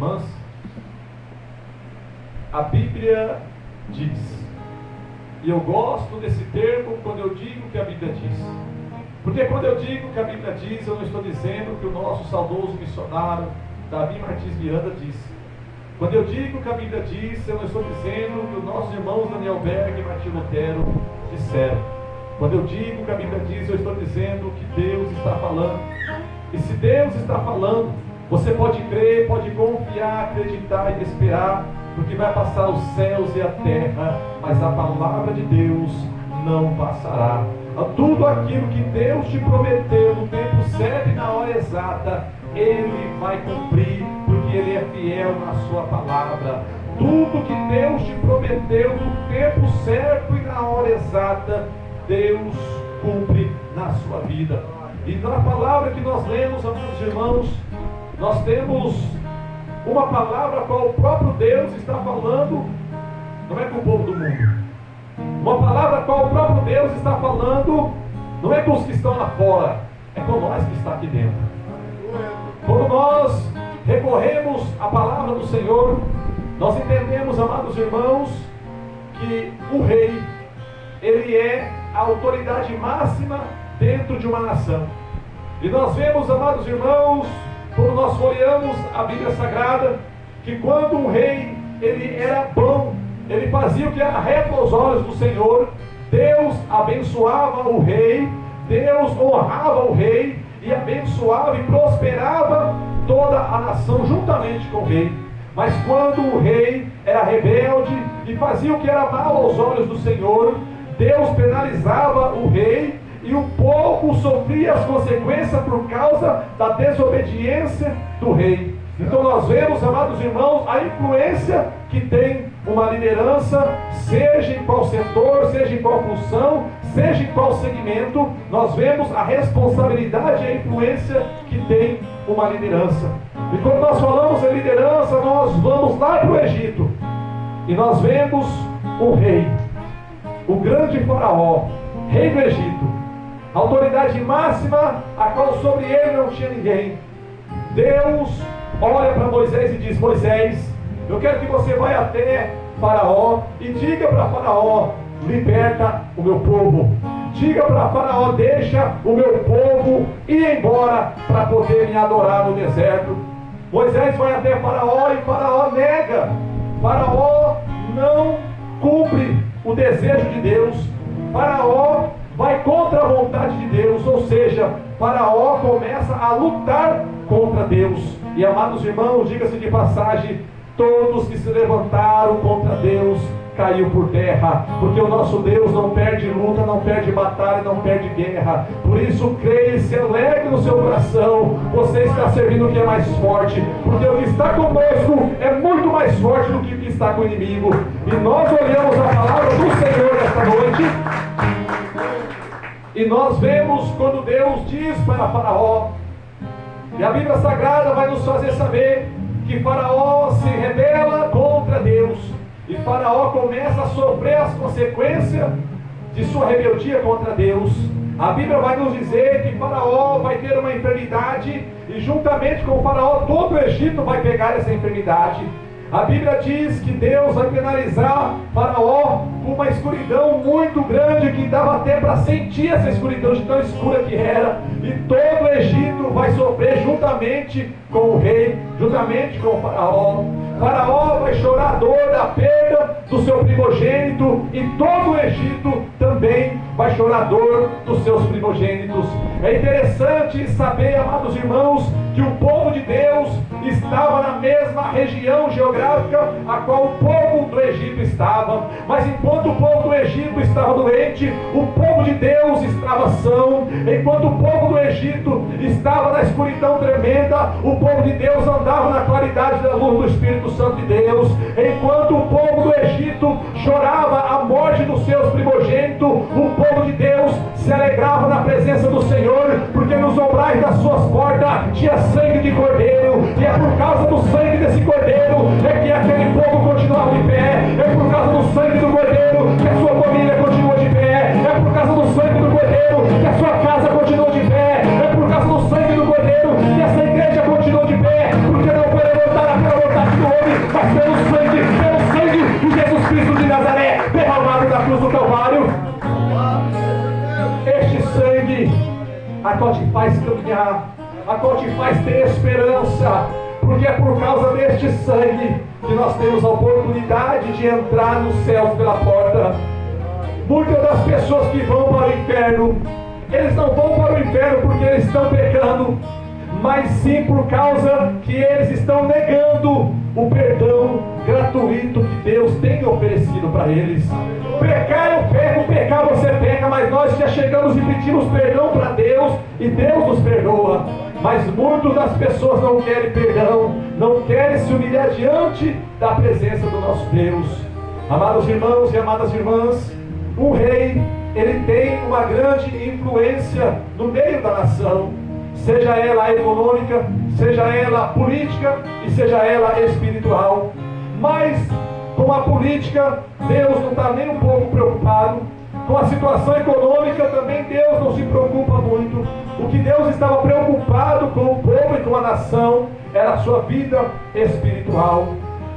irmãs, a Bíblia diz. E eu gosto desse termo quando eu digo que a Bíblia diz. Porque quando eu digo que a Bíblia diz, eu não estou dizendo que o nosso saudoso missionário Davi Martins Miranda disse. Quando eu digo que a Bíblia diz, eu não estou dizendo que os nossos irmãos Daniel Berg e Martim Lutero disseram. Quando eu digo que a Bíblia diz, eu estou dizendo que Deus está falando. E se Deus está falando, você pode crer, pode confiar, acreditar e esperar, porque vai passar os céus e a terra, mas a palavra de Deus não passará. Tudo aquilo que Deus te prometeu no tempo certo e na hora exata, Ele vai cumprir, porque Ele é fiel na sua palavra. Tudo que Deus te prometeu no tempo certo e na hora exata, Deus cumpre na sua vida. E na palavra que nós lemos, amados irmãos, nós temos uma palavra a qual o próprio Deus está falando, não é com o povo do mundo. Uma palavra a qual o próprio Deus está falando, não é com os que estão lá fora, é com nós que está aqui dentro. Quando nós recorremos à palavra do Senhor, nós entendemos, amados irmãos, que o rei, ele é a autoridade máxima dentro de uma nação. E nós vemos, amados irmãos, quando nós folheamos a Bíblia Sagrada, que quando um rei, ele era bom, ele fazia o que era reto aos olhos do Senhor, Deus abençoava o rei, Deus honrava o rei, e abençoava e prosperava toda a nação juntamente com o rei. Mas quando o rei era rebelde e fazia o que era mal aos olhos do Senhor, Deus penalizava o rei, e o povo sofria as consequências por causa da desobediência do rei. Então nós vemos, amados irmãos, a influência que tem uma liderança, seja em qual setor, seja em qual função, seja em qual segmento. Nós vemos a responsabilidade e a influência que tem uma liderança. E quando nós falamos em liderança, nós vamos lá para o Egito, e nós vemos o rei, o grande faraó, rei do Egito, a autoridade máxima, a qual sobre ele não tinha ninguém. Deus olha para Moisés e diz: Moisés, eu quero que você vá até Faraó e diga para Faraó: liberta o meu povo. Diga para Faraó: deixa o meu povo ir embora para poder me adorar no deserto. Moisés vai até Faraó e Faraó nega. Faraó não cumpre o desejo de Deus. Faraó vai contra a vontade de Deus, ou seja, Faraó começa a lutar contra Deus. E amados irmãos, diga-se de passagem, todos que se levantaram contra Deus caiu por terra, porque o nosso Deus não perde luta, não perde batalha, não perde guerra. Por isso creia e se alegre no seu coração, você está servindo o que é mais forte, porque o que está conosco é muito mais forte do que o que está com o inimigo. E nós olhamos a palavra do Senhor esta noite, e nós vemos quando Deus diz para Faraó, e a Bíblia Sagrada vai nos fazer saber que Faraó se rebela contra Deus, e Faraó começa a sofrer as consequências de sua rebeldia contra Deus. A Bíblia vai nos dizer que Faraó vai ter uma enfermidade, e juntamente com Faraó todo o Egito vai pegar essa enfermidade. A Bíblia diz que Deus vai penalizar Faraó com uma escuridão muito grande, que dava até para sentir essa escuridão de tão escura que era. E todo o Egito vai sofrer juntamente com o rei, juntamente com o Faraó. Faraó vai chorar a dor da perda do seu primogênito, e todo o Egito também vai chorar a dor dos seus primogênitos. É interessante saber, amados irmãos, que o povo de Deus estava na mesma região geográfica a qual o povo do Egito estava. Mas enquanto o povo do Egito estava doente, o povo de Deus estava são. Enquanto o povo do Egito estava na escuridão tremenda, o povo de Deus andava na claridade da luz do Espírito Santo de Deus. Enquanto o povo do Egito chorava a morte dos seus primogênitos, o povo de Deus se alegrava na presença do Senhor, porque nos umbrais das suas portas tinha sangue de cordeiro, e é por causa do sangue desse cordeiro é que aquele povo continuava de pé. É por causa do sangue do cordeiro que a sua família continua de pé. É por causa do sangue do cordeiro que a sua casa continua de pé. É por causa do sangue do cordeiro que essa igreja continua de pé, porque não foi levantada pela vontade a qual te faz caminhar, a qual te faz ter esperança, porque é por causa deste sangue que nós temos a oportunidade de entrar no céu pela porta. Muitas das pessoas que vão para o inferno, eles não vão para o inferno porque eles estão pecando, mas sim por causa que eles estão negando o perdão gratuito que Deus tem oferecido para eles. Pecar eu pego, pecar você peca, mas nós já chegamos e pedimos perdão para Deus e Deus nos perdoa. Mas muitas das pessoas não querem perdão, não querem se humilhar diante da presença do nosso Deus. Amados irmãos e amadas irmãs, um rei, ele tem uma grande influência no meio da nação, seja ela econômica, seja ela política e seja ela espiritual. Mas com a política, Deus não está nem um pouco preocupado. Com a situação econômica também Deus não se preocupa muito. O que Deus estava preocupado com o povo e com a nação era a sua vida espiritual.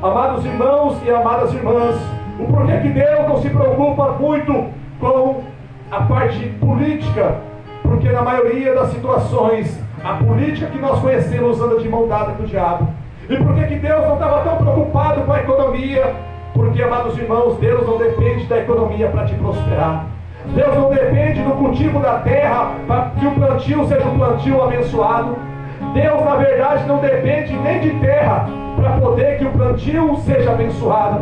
Amados irmãos e amadas irmãs, o porquê que Deus não se preocupa muito com a parte política? Porque na maioria das situações, a política que nós conhecemos anda de mão dada com o diabo. E por que Deus não estava tão preocupado com a economia? Porque, amados irmãos, Deus não depende da economia para te prosperar. Deus não depende do cultivo da terra para que o plantio seja um plantio abençoado. Deus, na verdade, não depende nem de terra para poder que o plantio seja abençoado.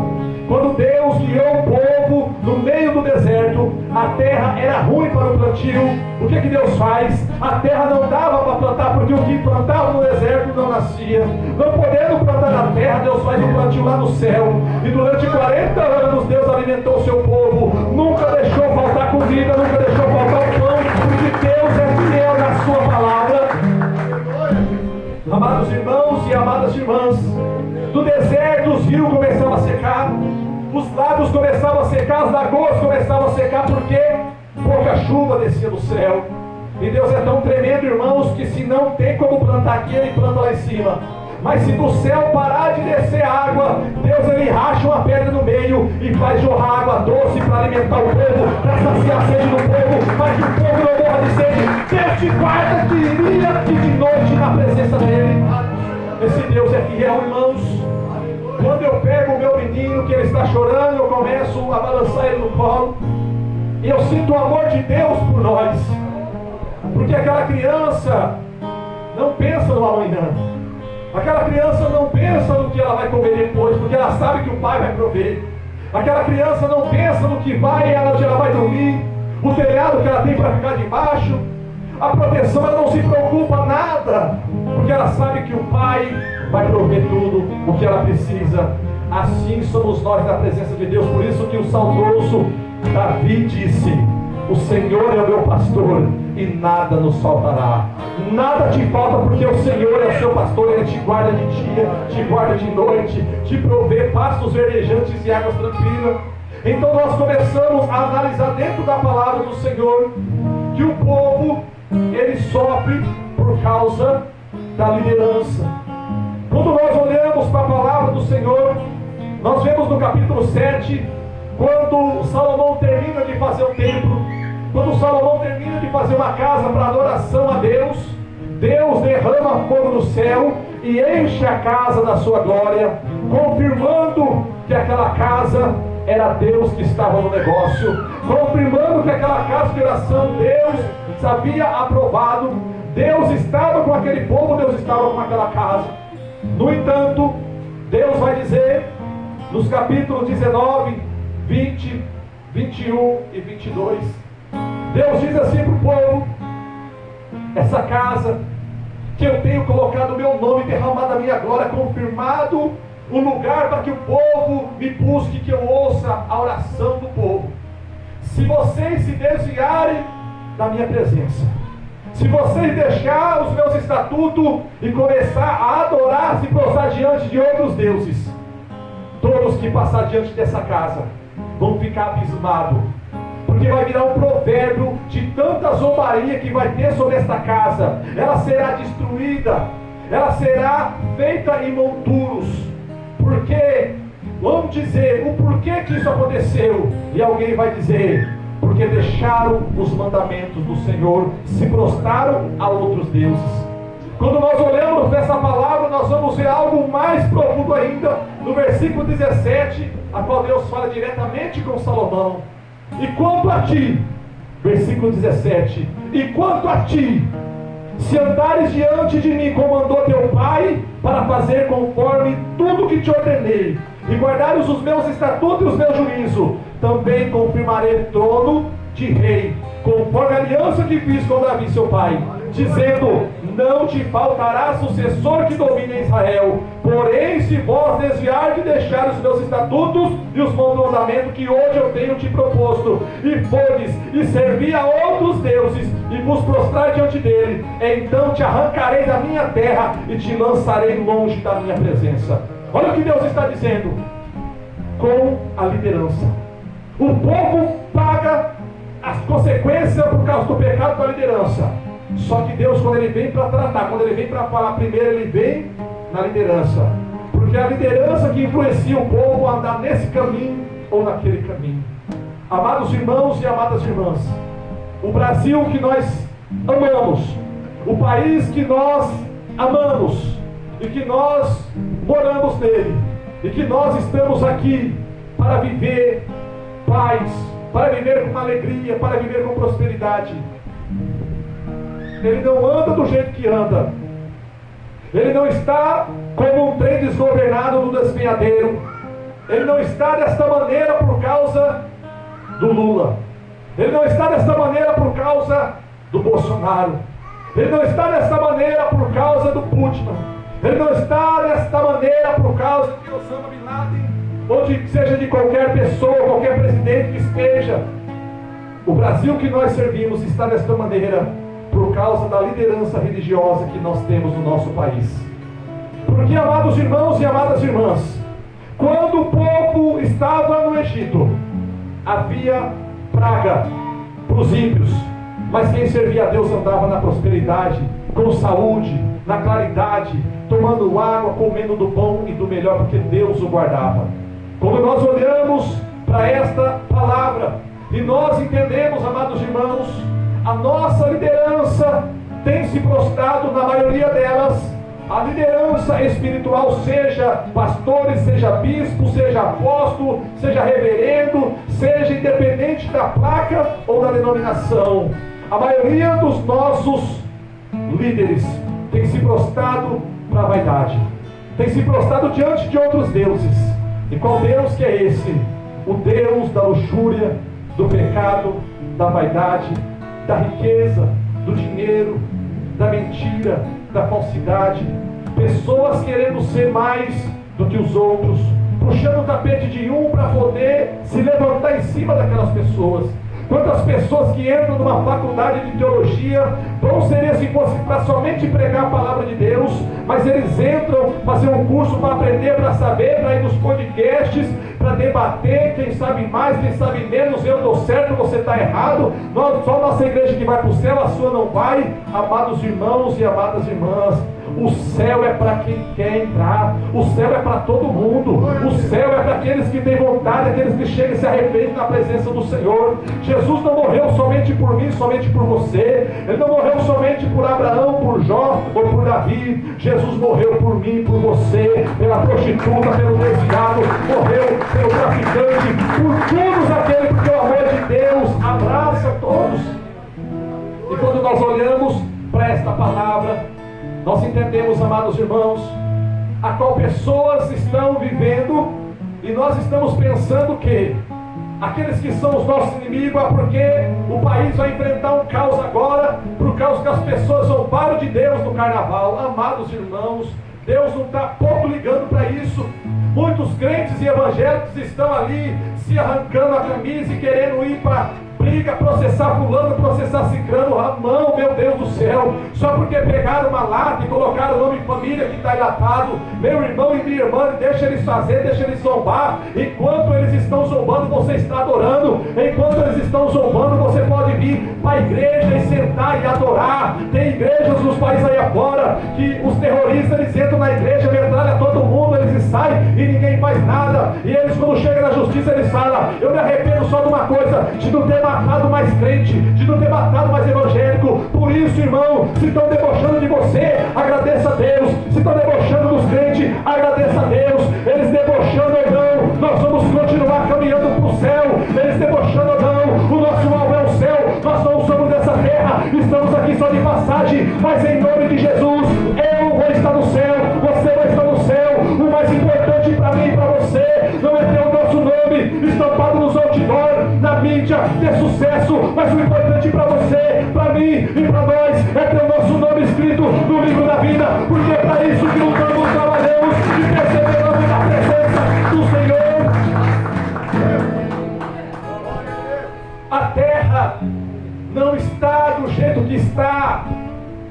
Quando Deus guiou o povo no meio do deserto, a terra era ruim para o plantio. O que Deus faz? A terra não dava para plantar, porque o que plantava no deserto não nascia. Não podendo plantar na terra, Deus faz o plantio lá no céu. E durante 40 anos Deus alimentou o seu povo. Nunca deixou faltar comida, nunca deixou faltar o pão, porque Deus é fiel na sua palavra. Amados irmãos e amadas irmãs, do deserto os rios começavam a secar, os lagos começavam a secar, as lagoas começavam a secar, porque pouca chuva descia do céu. E Deus é tão tremendo, irmãos, que se não tem como plantar aqui, Ele planta lá em cima. Mas se do céu parar de descer água, Deus ele racha uma pedra no meio e faz jorrar água doce para alimentar o povo, para saciar a sede do povo, para que o povo não morra de sede. Deus te guarda de dia e de noite na presença dEle. Esse Deus é fiel, irmãos. Quando eu pego o meu menino que ele está chorando, eu começo a balançar ele no colo, e eu sinto o amor de Deus por nós, porque aquela criança não pensa no amanhã. Aquela criança não pensa no que ela vai comer depois, porque ela sabe que o pai vai prover. Aquela criança não pensa no que vai, onde ela vai dormir, o telhado que ela tem para ficar debaixo, a proteção, ela não se preocupa nada, porque ela sabe que o pai vai prover tudo o que ela precisa. Assim somos nós na presença de Deus. Por isso que o saudoso Davi disse: o Senhor é o meu pastor e nada nos faltará. Nada te falta, porque o Senhor é o seu pastor. Ele te guarda de dia, te guarda de noite, te provê pastos verdejantes e águas tranquilas. Então nós começamos a analisar dentro da palavra do Senhor que o povo, ele sofre por causa da liderança. Quando nós olhamos para a palavra do Senhor, nós vemos no capítulo 7, quando Salomão termina de fazer o templo, quando Salomão termina de fazer uma casa para adoração a Deus, Deus derrama fogo do céu e enche a casa da sua glória, confirmando que aquela casa era Deus que estava no negócio, confirmando que aquela casa de oração Deus havia aprovado, Deus estava com aquele povo, Deus estava com aquela casa. No entanto, Deus vai dizer nos capítulos 19, 20, 21 e 22, Deus diz assim para o povo: essa casa que eu tenho colocado o meu nome, derramado a minha glória, confirmado um lugar para que o povo me busque, que eu ouça a oração do povo. Se vocês se desviarem da minha presença, se vocês deixarem os meus estatutos e começar a adorar, se prostrar diante de outros deuses, todos que passar diante dessa casa vão ficar abismados, porque vai virar um provérbio de tanta zombaria que vai ter sobre esta casa. Ela será destruída, ela será feita em monturos, porque vamos dizer o porquê que isso aconteceu, e alguém vai dizer: por porque deixaram os mandamentos do Senhor, se prostraram a outros deuses. Quando nós olhamos para essa palavra, nós vamos ver algo mais profundo ainda, no versículo 17, a qual Deus fala diretamente com Salomão. E quanto a ti, versículo 17, e quanto a ti, se andares diante de mim como andou teu pai, para fazer conforme tudo que te ordenei, e guardares os meus estatutos e os meus juízos, também confirmarei o trono de rei, conforme a aliança que fiz com Davi seu pai, dizendo: não te faltará sucessor que domine Israel. Porém, se vós desviar de deixar os meus estatutos e os meus mandamentos que hoje eu tenho te proposto, e fores e servir a outros deuses, e vos prostrar diante dele, então te arrancarei da minha terra e te lançarei longe da minha presença. Olha o que Deus está dizendo com a liderança. O povo paga as consequências por causa do pecado da liderança. Só que Deus, quando Ele vem para tratar, quando Ele vem para falar primeiro, Ele vem na liderança. Porque é a liderança que influencia o povo a andar nesse caminho ou naquele caminho. Amados irmãos e amadas irmãs, o Brasil que nós amamos, o país que nós amamos, e que nós moramos nele, e que nós estamos aqui para viver paz, para viver com alegria, para viver com prosperidade. Ele não anda do jeito que anda. Ele não está como um trem desgovernado no despenhadeiro. Ele não está desta maneira por causa do Lula. Ele não está desta maneira por causa do Bolsonaro. Ele não está desta maneira por causa do Putin. Ele não está desta maneira por causa de Osama Bin Laden, ou de seja de qualquer pessoa, qualquer presidente que esteja. O Brasil que nós servimos está desta maneira por causa da liderança religiosa que nós temos no nosso país. Porque, amados irmãos e amadas irmãs, quando o povo estava no Egito, havia praga para os ímpios, mas quem servia a Deus andava na prosperidade, com saúde, na claridade, tomando água, comendo do bom e do melhor, porque Deus o guardava. Quando nós olhamos para esta palavra e nós entendemos, amados irmãos, a nossa liderança tem se prostrado, na maioria delas, a liderança espiritual, seja pastores, seja bispo, seja apóstolo, seja reverendo, seja independente da placa ou da denominação, a maioria dos nossos líderes tem se prostrado para a vaidade, tem se prostrado diante de outros deuses. E qual Deus que é esse? O Deus da luxúria, do pecado, da vaidade, da riqueza, do dinheiro, da mentira, da falsidade. Pessoas querendo ser mais do que os outros, puxando o tapete de um para poder se levantar em cima daquelas pessoas. Quantas pessoas que entram numa faculdade de teologia vão ser esse fosse para somente pregar a palavra de Deus, mas eles entram fazer um curso para aprender, para saber, para ir nos podcasts, para debater, quem sabe mais, quem sabe menos, eu estou certo, você está errado, só nossa igreja que vai para o céu, a sua não vai. Amados irmãos e amadas irmãs, o céu é para quem quer entrar, o céu é para todo mundo, o céu é para aqueles que têm vontade, aqueles que chegam e se arrependem na presença do Senhor. Jesus não morreu somente por mim, somente por você. Ele não morreu somente por Abraão, por Jó ou por Davi. Jesus morreu por mim, por você, pela prostituta, pelo desviado, morreu pelo traficante, por todos aqueles, porque o amor de Deus abraça todos. E quando nós olhamos para esta palavra, nós entendemos, amados irmãos, a qual pessoas estão vivendo, e nós estamos pensando que aqueles que são os nossos inimigos é porque o país vai enfrentar um caos agora, por causa que as pessoas zombaram de Deus no carnaval. Amados irmãos, Deus não está pouco ligando para isso. Muitos crentes e evangélicos estão ali se arrancando a camisa e querendo ir para briga, processar fulano, processar ciclano. Ramão, meu Deus do céu, só porque pegaram uma lata e colocaram o nome de família que está enlatado. Meu irmão e minha irmã, deixa eles fazer, deixa eles zombar. Enquanto eles estão zombando, você está adorando. Enquanto eles estão zombando, você pode vir para a igreja e sentar e adorar. Tem igrejas nos países aí afora que os terroristas, eles entram na igreja, metralham todo mundo, eles saem e ninguém faz nada. E eles, quando chegam na justiça, eles falam: eu me arrependo só de uma coisa, de não ter matado matado mais crente, de não ter matado mais evangélico. Por isso, irmão, se estão debochando de você, agradeça a Deus. Se estão debochando dos crentes, agradeça a Deus. Eles debochando ou não, nós vamos continuar caminhando para o céu. Eles debochando ou não, o nosso alvo é o céu. Nós não somos dessa terra, estamos aqui só de passagem, mas em nome de Jesus, eu vou estar no céu, você vai estar no céu. O mais importante para mim e para você não é ter o nosso nome estampado nos outdoor, na mídia, ter sucesso, mas o importante para você, para mim e para nós é ter o nosso nome escrito no livro da vida, porque é para isso que lutamos, trabalhamos e perseveramos na presença do Senhor. A terra não está do jeito que está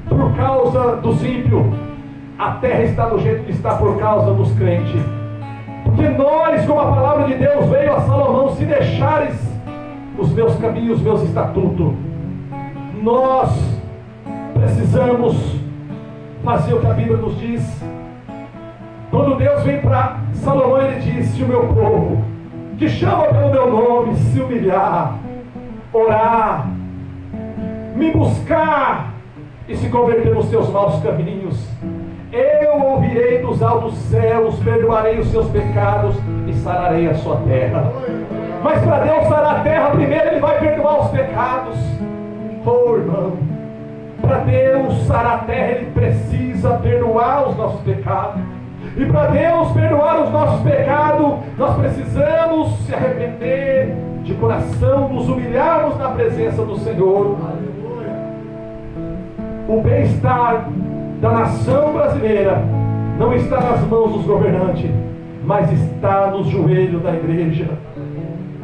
por causa dos ímpios. A terra está do jeito que está por causa dos crentes. Porque nós, como a palavra de Deus veio a Salomão, se deixares os meus caminhos, os meus estatutos, nós precisamos fazer o que a Bíblia nos diz. Quando Deus vem para Salomão, ele disse: o meu povo, que chama pelo meu nome, se humilhar, orar, me buscar e se converter nos seus maus caminhos, eu ouvirei dos altos céus, perdoarei os seus pecados e sararei a sua terra. Mas para Deus sarar a terra, primeiro Ele vai perdoar os pecados. Oh, irmão, para Deus sarar a terra, Ele precisa perdoar os nossos pecados. E para Deus perdoar os nossos pecados, nós precisamos se arrepender de coração, nos humilharmos na presença do Senhor. O bem-estar da nação brasileira não está nas mãos dos governantes, mas está nos joelhos da igreja.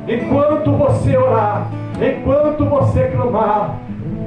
Enquanto você orar, enquanto você clamar,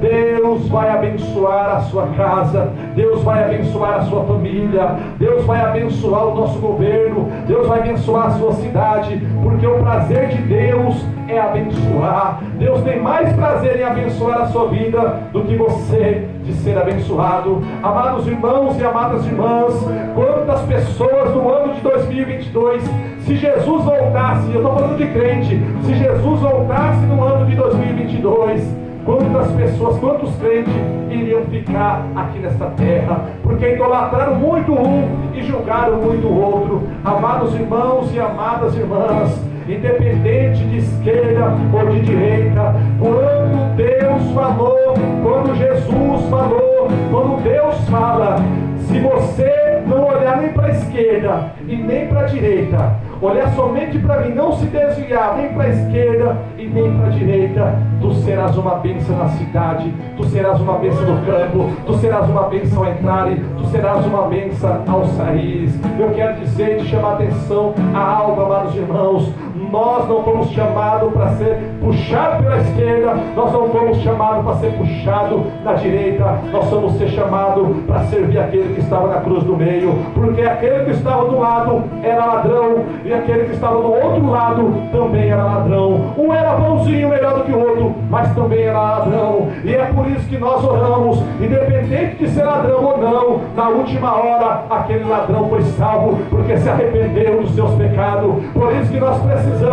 Deus vai abençoar a sua casa, Deus vai abençoar a sua família, Deus vai abençoar o nosso governo, Deus vai abençoar a sua cidade, porque o prazer de Deus é abençoar. Deus tem mais prazer em abençoar a sua vida do que você de ser abençoado. Amados irmãos e amadas irmãs, quantas pessoas no ano de 2022, se Jesus voltasse, eu estou falando de crente, se Jesus voltasse no ano de 2022, quantas pessoas, quantos crentes iriam ficar aqui nesta terra? Porque idolatraram muito um e julgaram muito o outro. Amados irmãos e amadas irmãs, independente de esquerda ou de direita, quando Deus falou, quando Jesus falou, quando Deus fala, se você não olhar nem para a esquerda e nem para a direita, olhar somente para mim, não se desviar nem para a esquerda e nem para a direita, tu serás uma bênção na cidade, tu serás uma bênção no campo, tu serás uma bênção ao entrar, tu serás uma bênção ao sair. Eu quero dizer e te chamar a atenção a algo, amados irmãos. Nós não fomos chamados para ser puxados pela esquerda, nós não fomos chamados para ser puxados na direita, nós somos ser chamados para servir aquele que estava na cruz do meio, porque aquele que estava do lado era ladrão, e aquele que estava do outro lado também era ladrão. Um era bonzinho melhor do que o outro, mas também era ladrão, e é por isso que nós oramos, independente de ser ladrão ou não, na última hora aquele ladrão foi salvo, porque se arrependeu dos seus pecados. Por isso que nós precisamos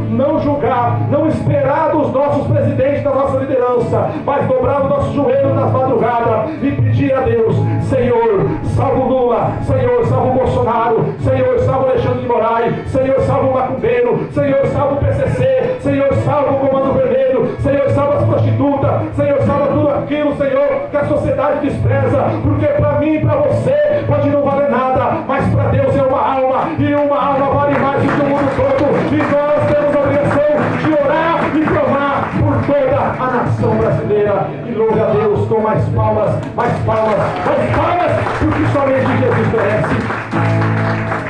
não julgar, não esperar dos nossos presidentes, da nossa liderança, mas dobrar o nosso joelho nas madrugadas e pedir a Deus: Senhor, salva o Lula, Senhor, salva o Bolsonaro, Senhor, salva o Alexandre de Moraes, Senhor, salva o macumbeiro, Senhor, salva o PCC, Senhor, salva o Comando Vermelho, Senhor, salva as prostitutas, Senhor, salva tudo aquilo, Senhor, que a sociedade despreza, porque para mim e para você pode não valer nada, mas para Deus é uma alma, e uma alma vale mais do que o mundo todo. E nós temos a obrigação de orar e clamar por toda a nação brasileira. E louve a Deus com mais palmas, mais palmas, mais palmas, porque somente Jesus merece.